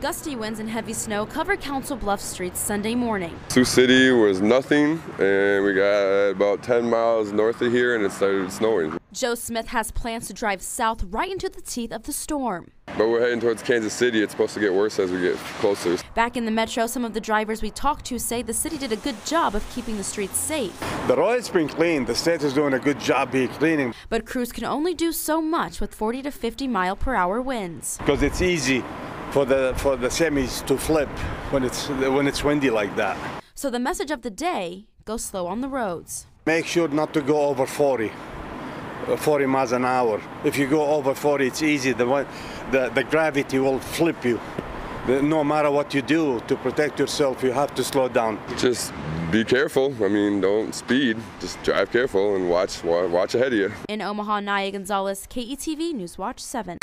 Gusty winds and heavy snow covered Council Bluffs streets Sunday morning. Sioux City was nothing, and we got about 10 miles north of here, and it started snowing. Joe Smith has plans to drive south right into the teeth of the storm. But we're heading towards Kansas City. It's supposed to get worse as we get closer. Back in the metro, some of the drivers we talked to say the city did a good job of keeping the streets safe. The road's been cleaned. The state is doing a good job here cleaning. But crews can only do so much with 40 to 50 mile-per-hour winds. Because it's easy for the semis to flip when it's windy like that. So the message of the day, go slow on the roads. Make sure not to go over 40 miles an hour. If you go over 40, it's easy. The gravity will flip you. No matter what you do to protect yourself, you have to slow down. Just be careful. I mean, don't speed. Just drive careful and watch ahead of you. In Omaha, Naya Gonzalez, KETV Newswatch 7.